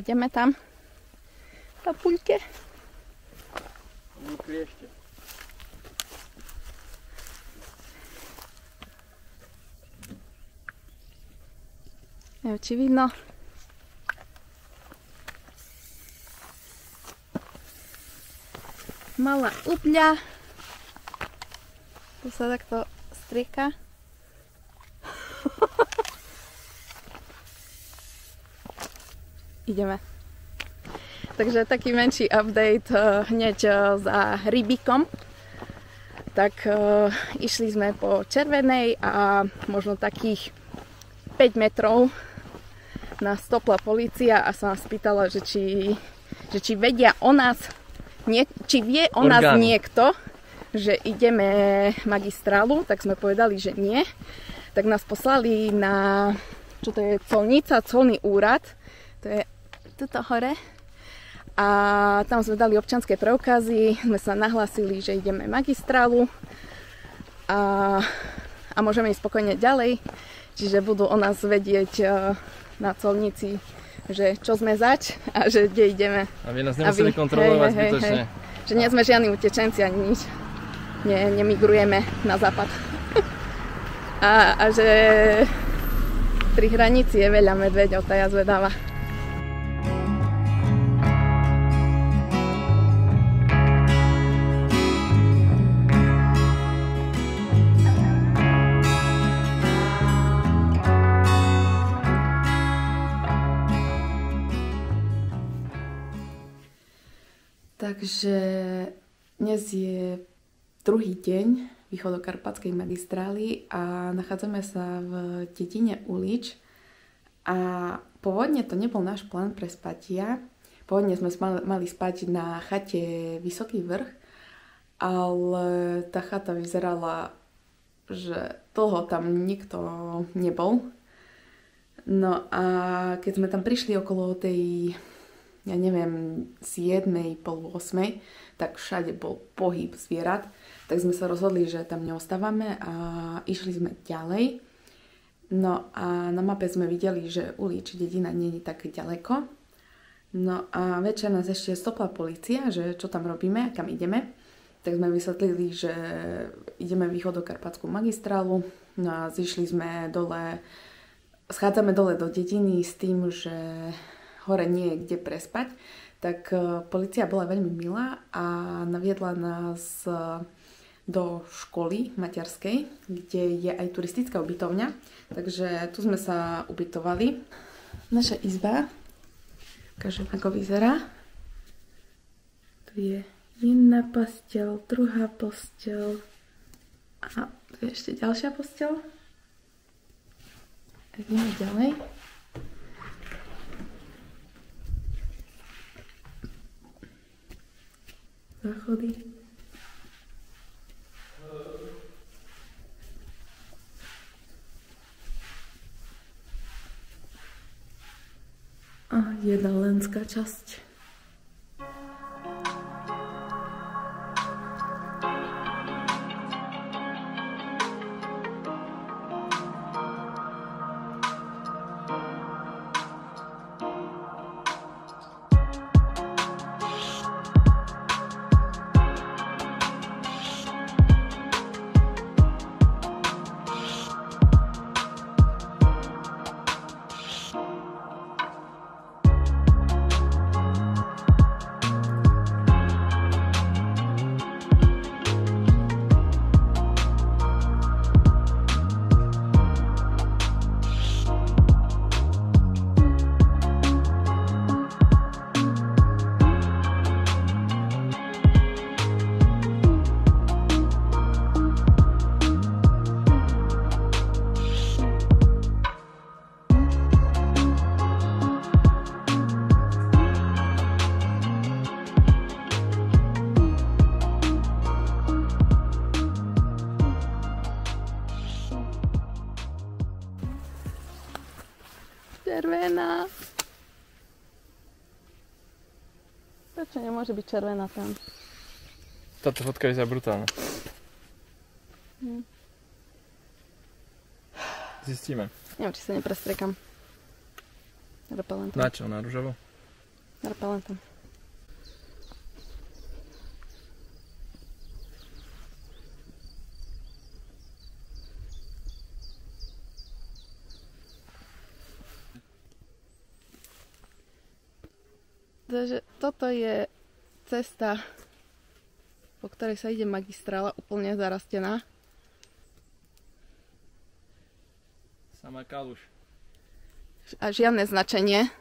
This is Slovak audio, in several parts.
Ideme tam. Papuľke. Ešte. Jo, či vidno. Malá upľa. Tu sa takto strieka. Ideme. Takže taký menší update hneď za Rybikom. Tak išli sme po Červenej a možno takých 5 metrov nás stopla polícia a sa nás spýtala, že či vedia o nás, či vie o nás niekto, že ideme magistrálu, tak sme povedali, že nie. Tak nás poslali na, čo to je, colnica, colný úrad, to je tuto hore. A tam sme dali občianske preukazy, sme sa nahlásili, že ideme magistrálu a môžeme ísť spokojne ďalej. Čiže budú o nás vedieť na colnici, že čo sme zač a že kde ideme. A vy nás nemuseli kontrolovať zbytočne. Že nie sme žiadni utečenci ani nič. Nemigrujeme na západ. a že pri hranici je veľa medveďov, tá ja zvedáva. Takže dnes je druhý deň východokarpatskej magistrály a nachádzame sa v dedine Ulič. A pôvodne to nebol náš plán pre spatia. Pôvodne sme mali spať na chate Vysoký vrch, ale tá chata vyzerala, že dlho tam nikto nebol. No a keď sme tam prišli okolo tej, ja neviem, 7, pol 8, tak všade bol pohyb zvierat. Tak sme sa rozhodli, že tam neostávame a išli sme ďalej. No a na mape sme videli, že Ulič dedina nie je tak ďaleko. No a večer nás ešte stopla polícia, že čo tam robíme, kam ideme. Tak sme vysvetlili, že ideme východokarpatskú magistrálu. No a zišli sme dole, schádzame dole do dediny s tým, že hore nie je kde prespať, tak polícia bola veľmi milá a naviedla nás do školy materskej, kde je aj turistická ubytovňa. Takže tu sme sa ubytovali. Naša izba, ukážem, ako vyzerá. Tu je jedna posteľ, druhá posteľ a tu je ešte ďalšia posteľ. Ideme ďalej. Záchody. A jedálenská časť. Červená. Prečo nemôže byť červená tam? Táto fotka vyzerá brutálne. Zistíme. Neviem, či sa neprestriekam. Repelent. Na čo? Na ružovo? repelentom. Takže toto je cesta, po ktorej sa ide magistrála, úplne zarastená. Samá kaluž. A žiadne značenie,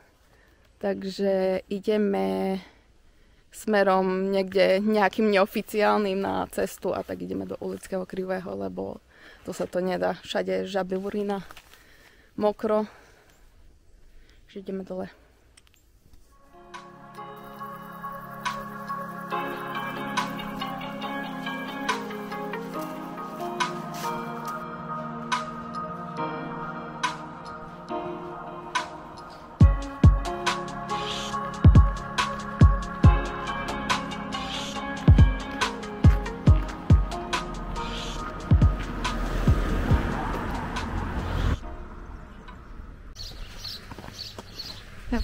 takže ideme smerom niekde nejakým neoficiálnym na cestu a tak ideme do Ulického krivého, lebo to sa to nedá. Všade je žabivurina, mokro, že ideme dole.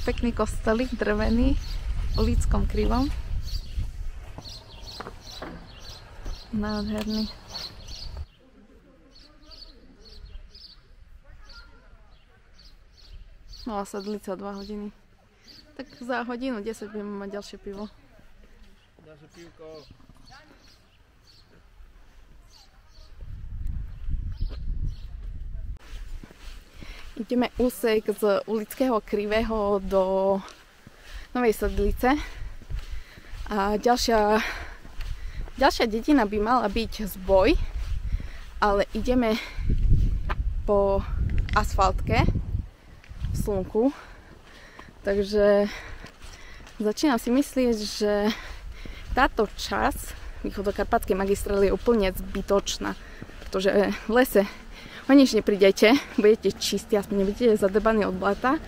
Pekný kostolík, drevený, v Ulickom krivom. Nádherný. Mala sa dlica 2 hodiny. Tak za hodinu 10 budeme mať ďalšie pivo. Ďalšie pivko. Ideme úsek z Ulického krivého do Novej Sedlice. A ďalšia dedina by mala byť Zboj, ale ideme po asfaltke v slnku. Takže začínam si myslieť, že táto časť východokarpatskej magistrály je úplne zbytočná, pretože v lese o nič neprídete, budete čistí, aspoň nebudete zadebaní od blata.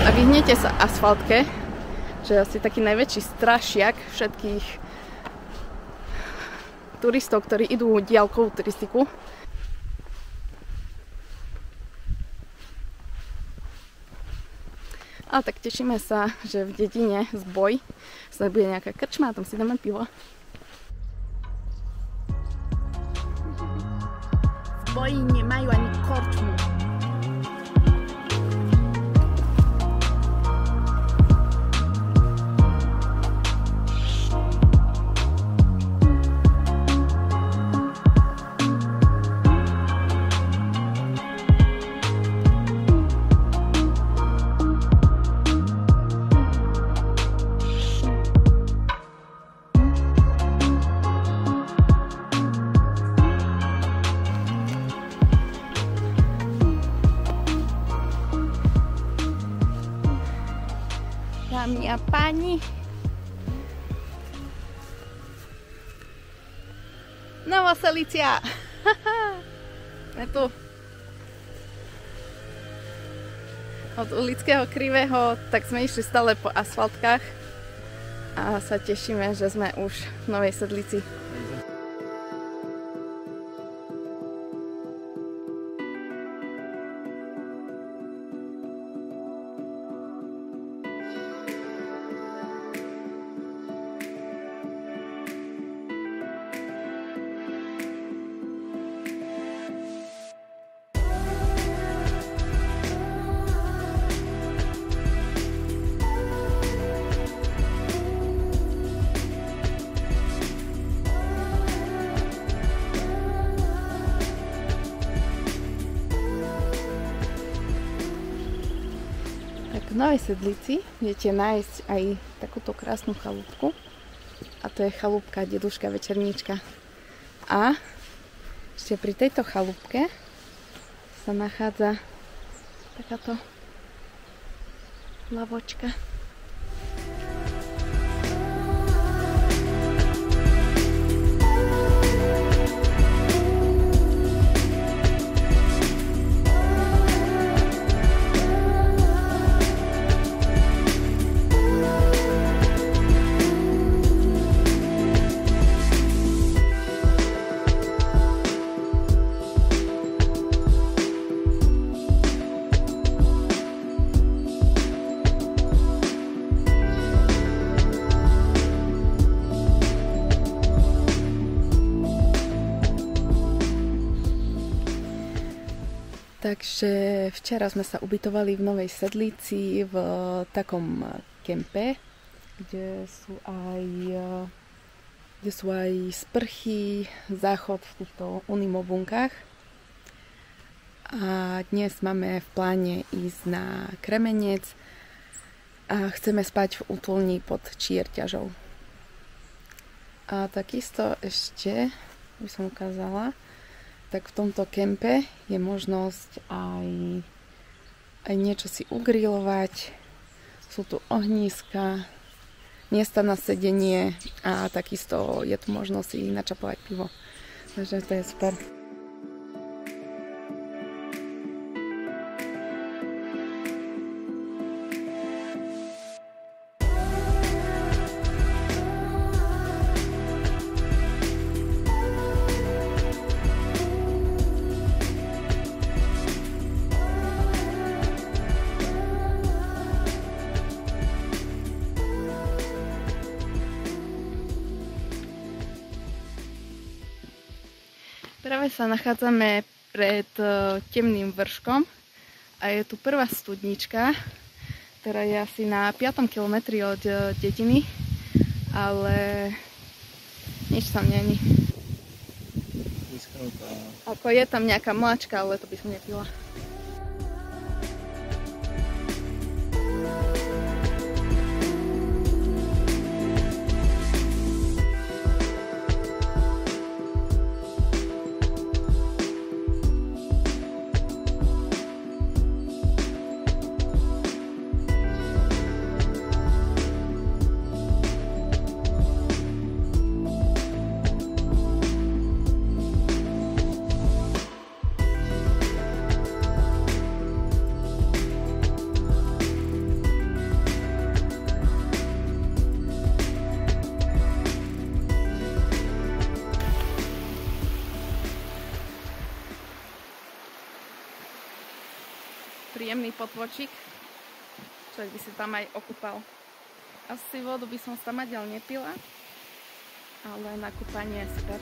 A vyhnete sa asfaltke, čo je asi taký najväčší strašiak všetkých turistov, ktorí idú diaľkovú turistiku. Ale tak tešíme sa, že v dedine Zboj sa bude nejaká krčma a tam si dáme pivo. Boji nemajú ani korčmu. Dámy a páni, Nová Selicia. Je tu od Ulického krivého, tak sme išli stále po asfaltkách a sa tešíme, že sme už v Novej Sedlici. V Novej Sedlici viete nájsť aj takúto krásnu chalúbku a to je chalúbka Deduška Večerníčka. A ešte pri tejto chalúbke sa nachádza takáto lavočka. Takže včera sme sa ubytovali v Novej Sedlici v takom kempe, kde sú aj sprchy, záchod v týchto unimobunkách. A dnes máme v pláne ísť na Kremenec a chceme spať v útulni pod Čierťažou. A takisto ešte by som ukázala, tak v tomto kempe je možnosť aj niečo si ugrilovať. Sú tu ohnízka, miesta na sedenie a takisto je tu možnosť si načapovať pivo. Takže to je super. Práve sa nachádzame pred temným vrškom a je tu prvá studnička, ktorá je asi na 5. kilometri od dediny, ale nič tam není. Ako je tam nejaká mláčka, ale to by som nepila. Príjemný potvočík, človek by si tam aj okúpal. Asi vodu by som tam ďalej nepila, ale na kúpanie je super.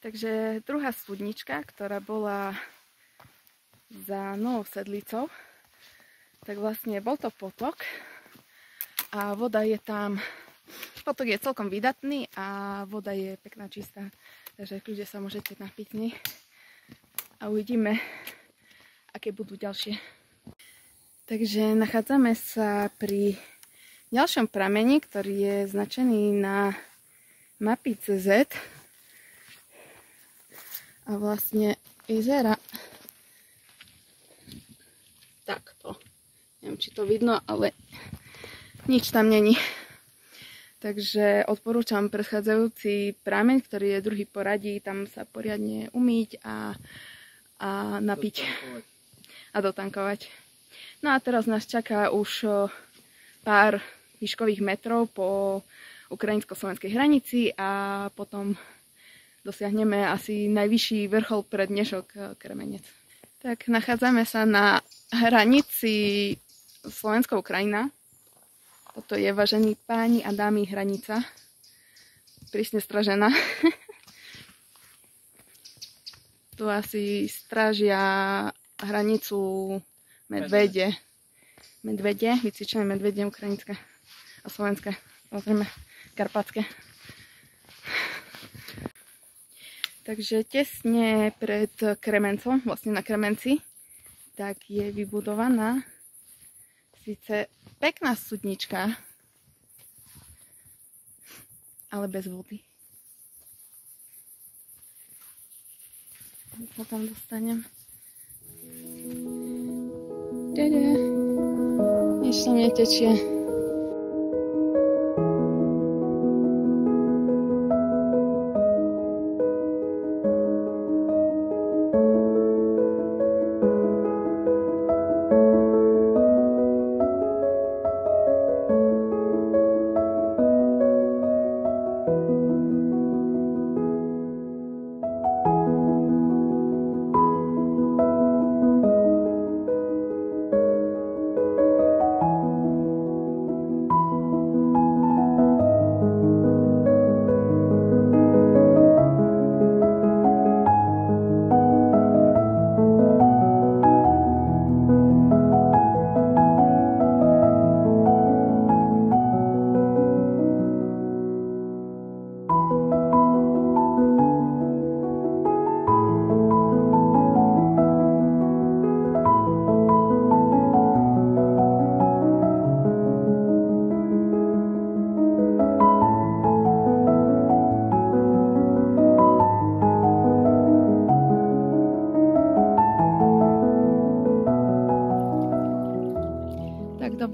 Takže druhá studnička, ktorá bola za Novou Sedlicou, tak vlastne bol to potok a voda je tam, potok je celkom výdatný a voda je pekná, čistá, takže kľudne sa môžete napiť z nej a uvidíme, aké budú ďalšie. Takže nachádzame sa pri ďalšom prameni, ktorý je značený na mapy CZ a vlastne vyzerá takto. Neviem, či to vidno, ale nič tam není. Takže odporúčam predchádzajúci prameň, ktorý je druhý poradí, tam sa poriadne umyť a napiť a dotankovať. No a teraz nás čaká už pár výškových metrov po ukrajinsko-slovenskej hranici a potom dosiahneme asi najvyšší vrchol pre dnešok Kremenec. Tak nachádzame sa na hranici Slovensko-Ukrajina. Toto je, vážení páni a dámy, hranica. Prísne stražená. Tu asi strážia hranicu medvede. Medvede, vycvičené medvede ukrajinské a slovenské. Samozrejme, karpatské. Takže tesne pred Kremencom, vlastne na Kremenci, tak je vybudovaná síce pekná studnička, ale bez vody. Sa tam dostanem. Nič tam netečie.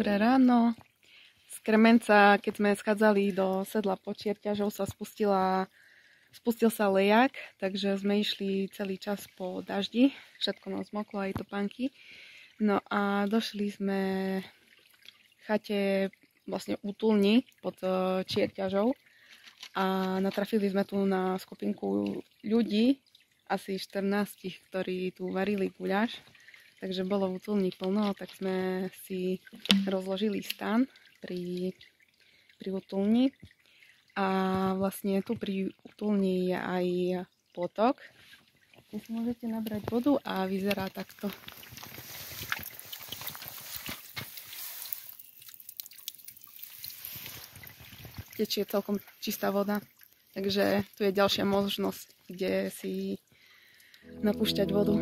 Dobré ráno. Z Kremenca, keď sme schádzali do sedla pod Čierťažou, spustil sa lejak, takže sme išli celý čas po daždi, všetko nám zmoklo, aj topánky. No a došli sme v chate vlastne útulni pod Čierťažou a natrafili sme tu na skupinku ľudí, asi 14, ktorí tu varili guľáš. Takže bolo v útulni plno, tak sme si rozložili stan pri útulni. A vlastne tu pri útulni je aj potok, kde si môžete nabrať vodu a vyzerá takto. Tečie celkom čistá voda, takže tu je ďalšia možnosť, kde si napúšťať vodu.